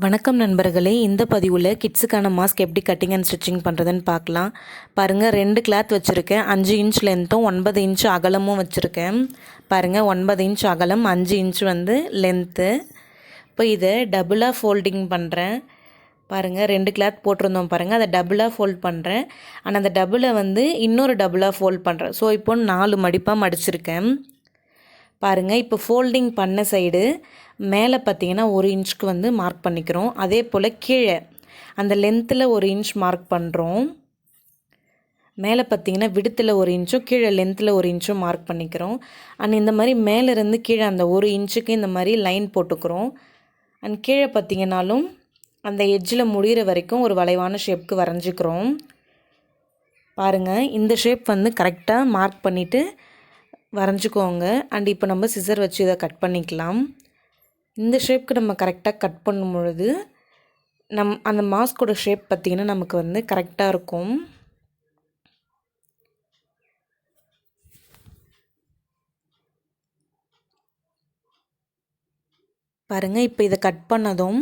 வணக்கம் நண்பர்களே, இந்த பதிவில் கிட்ஸுக்கான மாஸ்க் எப்படி கட்டிங் அண்ட் ஸ்டிச்சிங் பண்ணுறதுன்னு பார்க்கலாம். பாருங்கள், 2 கிளாத் வச்சுருக்கேன். 5 இன்ச் லென்த்தும் 9 இன்ச் அகலமும் வச்சுருக்கேன். பாருங்கள், 9 இன்ச் அகலம், 5 இன்ச் லென்த்து. இப்போ இதை டபுளாக ஃபோல்டிங் பண்ணுறேன். பாருங்கள், 2 கிளாத் போட்டிருந்தோம் பாருங்கள், அதை டபுளாக ஃபோல்ட் பண்ணுறேன். ஆனால் அந்த டபுளை இன்னொரு டபுளாக ஃபோல்ட் பண்ணுறேன். ஸோ இப்போ 4 மடிப்பாக மடிச்சிருக்கேன். பாருங்கள், இப்போ ஃபோல்டிங் பண்ண சைடு மேலே பார்த்தீங்கன்னா 1 இன்ச்சுக்கு மார்க் பண்ணிக்கிறோம். அதே போல் கீழே அந்த லென்த்தில் 1 இன்ச் மார்க் பண்ணுறோம். மேலே பார்த்தீங்கன்னா விடுத்தில் 1 இன்ச்சும் கீழே லென்த்தில் 1 இன்ச்சும் மார்க் பண்ணிக்கிறோம். அண்ட் இந்த மாதிரி மேலேருந்து கீழே அந்த 1 இன்ச்சுக்கு இந்த மாதிரி லைன் போட்டுக்கிறோம். அண்ட் கீழே பார்த்தீங்கன்னாலும் அந்த எட்ஜில் முடிகிற வரைக்கும் ஒரு வளைவான ஷேப்புக்கு வரைஞ்சிக்கிறோம். பாருங்கள், இந்த ஷேப் கரெக்டாக மார்க் பண்ணிவிட்டு வரைஞ்சிக்கோங்க. அண்ட் இப்போ நம்ம சிசர் வச்சு இதை கட் பண்ணிக்கலாம். இந்த ஷேப்புக்கு நம்ம கரெக்டாக கட் பண்ணும் பொழுது அந்த மாஸ்கோட ஷேப் பார்த்திங்கன்னா நமக்கு கரெக்டாக இருக்கும். பாருங்கள், இப்போ இதை கட் பண்ணதும்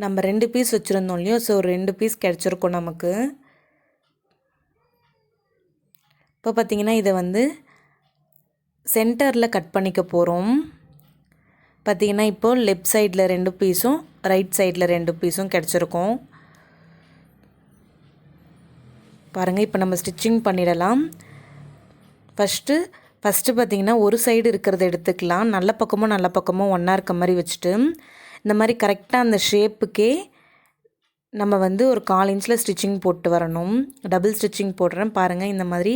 நம்ம 2 பீஸ் வச்சுருந்தோம் இல்லையோ, ஸோ 2 பீஸ் கிடச்சிருக்கும் நமக்கு. இப்போ பார்த்திங்கன்னா இதை சென்டரில் கட் பண்ணிக்க போகிறோம். பார்த்திங்கன்னா இப்போது லெஃப்ட் சைடில் 2 பீஸும் ரைட் சைடில் 2 பீஸும் கிடச்சிருக்கும். பாருங்கள், இப்போ நம்ம ஸ்டிச்சிங் பண்ணிடலாம். ஃபஸ்ட்டு பார்த்திங்கன்னா ஒரு சைடு இருக்கிறத எடுத்துக்கலாம். நல்ல பக்கமும் ஒன்றா இருக்க மாதிரி வச்சுட்டு இந்த மாதிரி கரெக்டாக அந்த ஷேப்புக்கே நம்ம ஒரு 1/4 இன்ச்சில் ஸ்டிச்சிங் போட்டு வரணும். டபுள் ஸ்டிச்சிங் போடுறேன். பாருங்கள், இந்த மாதிரி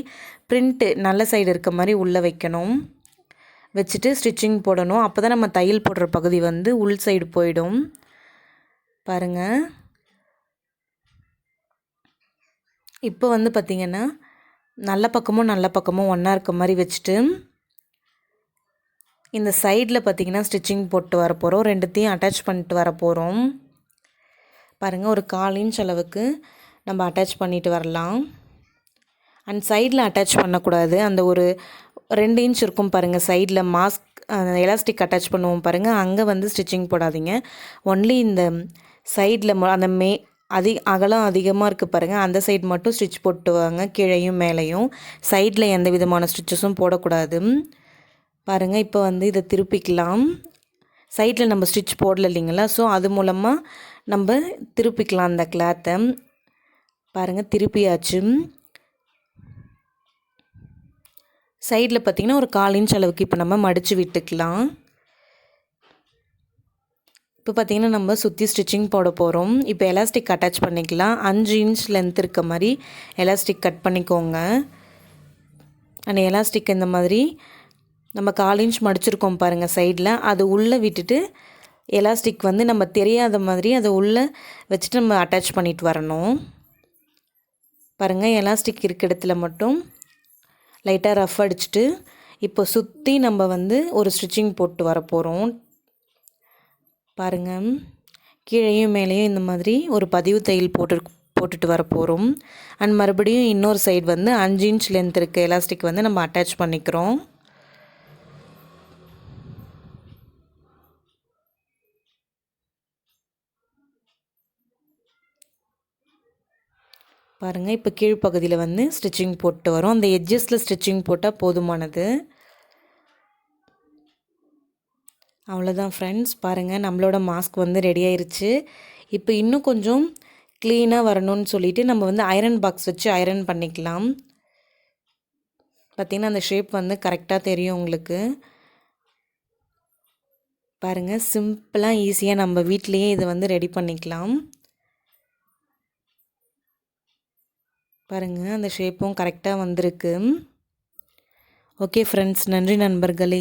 பிரிண்ட்டு நல்ல சைடு இருக்க மாதிரி உள்ளே வைக்கணும். வச்சுட்டு ஸ்டிச்சிங் போடணும். அப்போ தான் நம்ம தையல் போடுற பகுதி உள் சைடு போயிடும். பாருங்கள், இப்போ பார்த்திங்கன்னா நல்ல பக்கமும் ஒன்றா இருக்க மாதிரி வச்சுட்டு இந்த சைடில் பார்த்திங்கன்னா ஸ்டிச்சிங் போட்டு வர போகிறோம். 2த்தையும் அட்டாச் பண்ணிட்டு வர போகிறோம். பாருங்கள், ஒரு 1/4 இன்ச் அளவுக்கு நம்ம அட்டாச் பண்ணிட்டு வரலாம். அண்ட் சைடில் அட்டாச் பண்ணக்கூடாது. அந்த ஒரு 2 இன்ச் இருக்கும் பாருங்கள், சைடில் மாஸ்க் எலாஸ்டிக் அட்டாச் பண்ணுவோம் பாருங்கள், அங்கே ஸ்டிச்சிங் போடாதீங்க. ஒன்லி இந்த சைடில் அந்த அகலம் அதிகமாக இருக்குது பாருங்கள், அந்த சைடு மட்டும் ஸ்டிச் போட்டு வாங்க. கீழையும் மேலேயும் சைடில் எந்த விதமான ஸ்டிச்சஸும் போடக்கூடாது. பாருங்கள், இப்போ இதை திருப்பிக்கலாம். சைடில் நம்ம ஸ்டிச் போடல இல்லைங்களா, ஸோ அது மூலமாக நம்ம திருப்பிக்கலாம் அந்த கிளாத்தை. பாருங்கள், திருப்பியாச்சு. சைடில் பார்த்திங்கன்னா ஒரு 1/4 இன்ச் அளவுக்கு இப்போ நம்ம மடித்து விட்டுக்கலாம். இப்போ பார்த்திங்கன்னா நம்ம சுற்றி ஸ்டிச்சிங் போட போகிறோம். இப்போ எலாஸ்டிக் அட்டாச் பண்ணிக்கலாம். 5 இன்ச் லென்த் இருக்க மாதிரி எலாஸ்டிக் கட் பண்ணிக்கோங்க. அந்த எலாஸ்டிக் இந்த மாதிரி நம்ம 1/4 இன்ச் மடிச்சிருக்கோம் பாருங்கள் சைடில், அது உள்ளே விட்டுட்டு எலாஸ்டிக் நம்ம தெரியாத மாதிரி அதை உள்ளே வச்சுட்டு நம்ம அட்டாச் பண்ணிட்டு வரணும். பாருங்கள், எலாஸ்டிக் இருக்க இடத்துல மட்டும் லைட்டாக ரஃப் அடிச்சுட்டு இப்போ சுற்றி நம்ம ஒரு ஸ்டிச்சிங் போட்டு வர போகிறோம். பாருங்கள், கீழேயும் மேலேயும் இந்த மாதிரி ஒரு பதிவு தையல் போட்டுட்டு வர போகிறோம். அண்ட் மறுபடியும் இன்னொரு சைடு 5 இன்ச் லென்த் இருக்க எலாஸ்டிக் நம்ம அட்டாச் பண்ணிக்கிறோம். பாருங்கள், இப்போ கீழ்ப்பகுதியில் ஸ்டிச்சிங் போட்டு வரும். அந்த எட்ஜஸில் ஸ்டிச்சிங் போட்டால் போதுமானது. அவ்வளோதான் ஃப்ரெண்ட்ஸ். பாருங்கள், நம்மளோட மாஸ்க் ரெடி ஆயிருச்சு. இப்போ இன்னும் கொஞ்சம் க்ளீனாக வரணும்னு சொல்லிவிட்டு நம்ம ஐரன் பாக்ஸ் வச்சு ஐரன் பண்ணிக்கலாம். பார்த்திங்கன்னா அந்த ஷேப் கரெக்டாக தெரியும் உங்களுக்கு. பாருங்கள், சிம்பிளாக ஈஸியாக நம்ம வீட்டிலையே இதை ரெடி பண்ணிக்கலாம். பாருங்கள், அந்த ஷேப்பும் கரெக்டாக வந்திருக்கு. ஓகே ஃப்ரெண்ட்ஸ், நன்றி நண்பர்களே.